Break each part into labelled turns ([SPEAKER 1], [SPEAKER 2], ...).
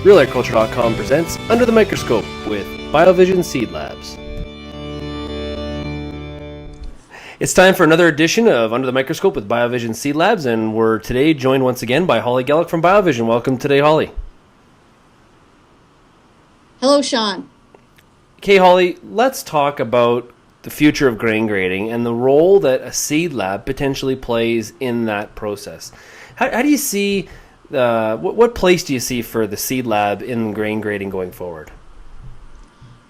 [SPEAKER 1] RealAgriculture.com presents Under the Microscope with BioVision Seed Labs. It's time for another edition of Under the Microscope with BioVision Seed Labs, and we're today joined once again by Holly Gellick from BioVision. Welcome today, Holly.
[SPEAKER 2] Hello, Sean.
[SPEAKER 1] Okay, Holly, let's talk about the future of grain grading and the role that a seed lab potentially plays in that process. How do you see, what place do you see for the seed lab in grain grading going forward?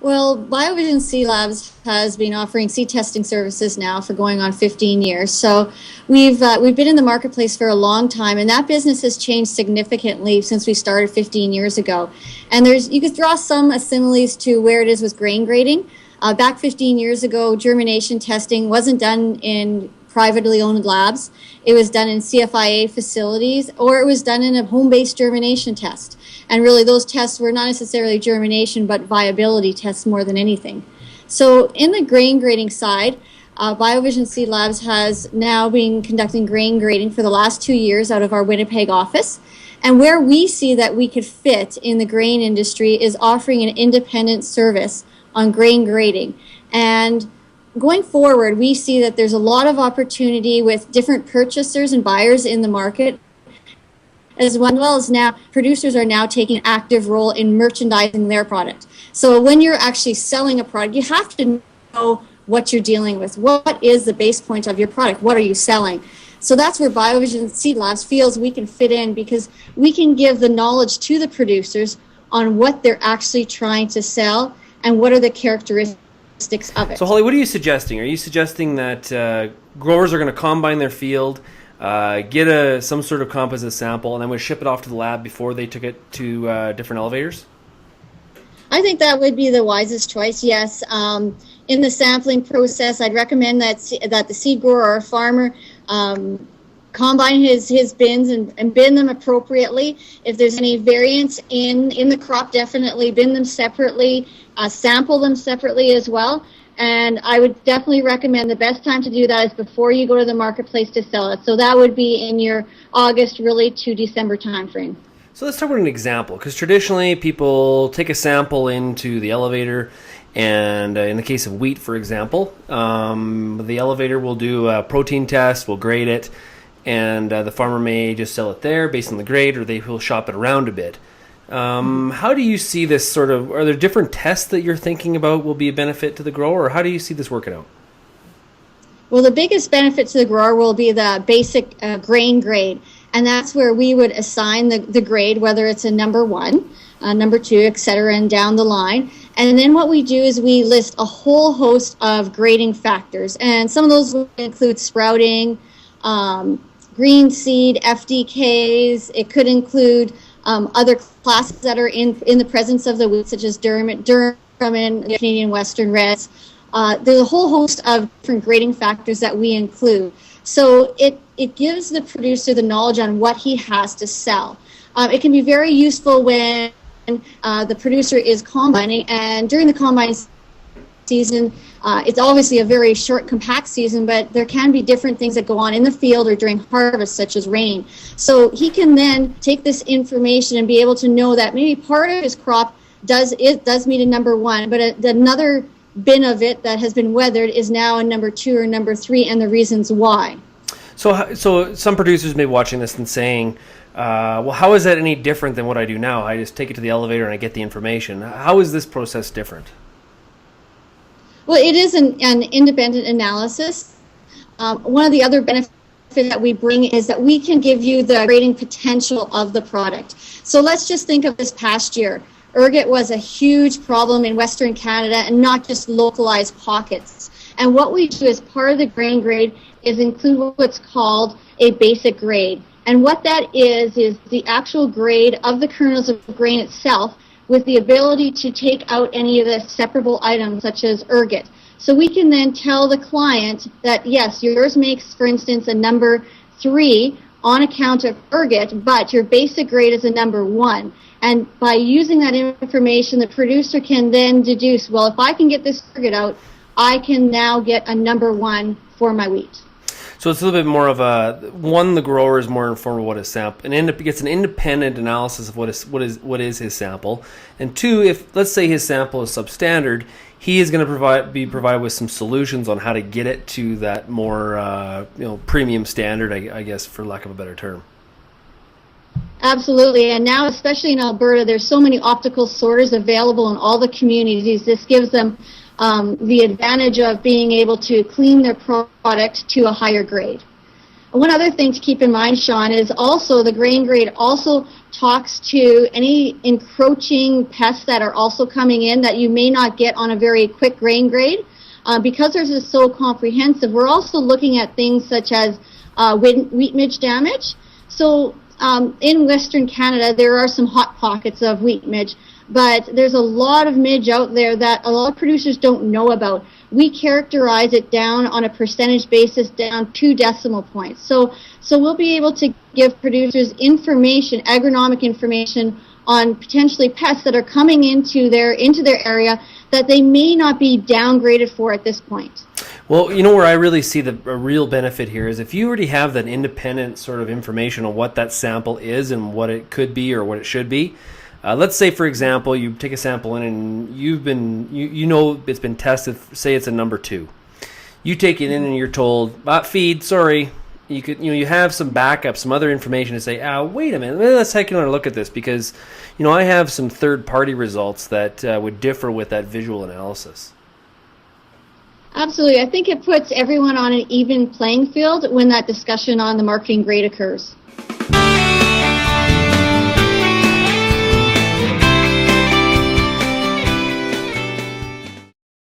[SPEAKER 2] Well, BioVision Seed Labs has been offering seed testing services now for going on 15 years. So we've been in the marketplace for a long time, and that business has changed significantly since we started 15 years ago. And you could draw some similes to where it is with grain grading. Back 15 years ago, germination testing wasn't done in privately owned labs. It was done in CFIA facilities, or it was done in a home-based germination test. And really those tests were not necessarily germination, but viability tests more than anything. So in the grain grading side, BioVision Seed Labs has now been conducting grain grading for the last 2 years out of our Winnipeg office. And where we see that we could fit in the grain industry is offering an independent service on grain grading. And going forward, we see that there's a lot of opportunity with different purchasers and buyers in the market, as well as now producers are now taking an active role in merchandising their product. So when you're actually selling a product, you have to know what you're dealing with. What is the base point of your product? What are you selling? So that's where BioVision Seed Labs feels we can fit in, because we can give the knowledge to the producers on what they're actually trying to sell and what are the characteristics of it.
[SPEAKER 1] So Holly, what are you suggesting? Are you suggesting that growers are going to combine their field, get some sort of composite sample, and then we ship it off to the lab before they took it to different elevators?
[SPEAKER 2] I think that would be the wisest choice, yes. In the sampling process, I'd recommend that the seed grower or farmer combine his bins and bin them appropriately. If there's any variance in the crop, definitely bin them separately, sample them separately as well. And I would definitely recommend the best time to do that is before you go to the marketplace to sell it. So that would be in your August really to December timeframe. So
[SPEAKER 1] let's talk about an example, because traditionally people take a sample into the elevator, and in the case of wheat, for example, the elevator will do a protein test, will grade it, and the farmer may just sell it there based on the grade, or they will shop it around a bit. How do you see this sort of, are there different tests that you're thinking about will be a benefit to the grower, or how do you see this working out?
[SPEAKER 2] Well, the biggest benefit to the grower will be the basic grain grade, and that's where we would assign the grade, whether it's a number 1, number 2, etc., and down the line. And then what we do is we list a whole host of grading factors, and some of those will include sprouting, green seed, FDKs. It could include other classes that are in the presence of the wheat, such as Durham and Canadian Western Reds. There's a whole host of different grading factors that we include. So it gives the producer the knowledge on what he has to sell. It can be very useful when the producer is combining, and during the combine season, it's obviously a very short, compact season, but there can be different things that go on in the field or during harvest, such as rain. So he can then take this information and be able to know that maybe part of his crop does meet a number 1, but another bin of it that has been weathered is now a number 2 or number 3, and the reasons why.
[SPEAKER 1] So some producers may be watching this and saying, well, how is that any different than what I do now? I just take it to the elevator and I get the information. How is this process different?
[SPEAKER 2] Well, it is an independent analysis. One of the other benefits that we bring is that we can give you the grading potential of the product. So let's just think of this past year. Ergot was a huge problem in Western Canada, and not just localized pockets. And what we do as part of the grain grade is include what's called a basic grade. And what that is the actual grade of the kernels of grain itself, with the ability to take out any of the separable items such as ergot. So we can then tell the client that, yes, yours makes, for instance, a number 3 on account of ergot, but your basic grade is a number 1. And by using that information, the producer can then deduce, well, if I can get this ergot out, I can now get a number 1 for my wheat.
[SPEAKER 1] So it's a little bit more of the grower is more informed of what his sample, and gets an independent analysis of what is his sample. And two, if let's say his sample is substandard, he is going to be provided with some solutions on how to get it to that more premium standard, I guess, for lack of a better term.
[SPEAKER 2] Absolutely, and now especially in Alberta, there's so many optical sorters available in all the communities. This gives them the advantage of being able to clean their product to a higher grade. One other thing to keep in mind, Sean, is also the grain grade also talks to any encroaching pests that are also coming in that you may not get on a very quick grain grade. Because this is so comprehensive, we're also looking at things such as wheat midge damage. So in Western Canada, there are some hot pockets of wheat midge, but there's a lot of midge out there that a lot of producers don't know about. We characterize it down on a percentage basis down 2 decimal points. So we'll be able to give producers information, agronomic information on potentially pests that are coming into their area that they may not be downgraded for at this point.
[SPEAKER 1] Well, where I really see a real benefit here is if you already have that independent sort of information on what that sample is and what it could be or what it should be. Let's say, for example, you take a sample in and it's been tested. Say it's a number 2. You take it in and you're told, feed, sorry. You have some backup, some other information to say, wait a minute, let's take another look at this because, I have some third-party results that would differ with that visual analysis.
[SPEAKER 2] Absolutely. I think it puts everyone on an even playing field when that discussion on the marketing grade occurs.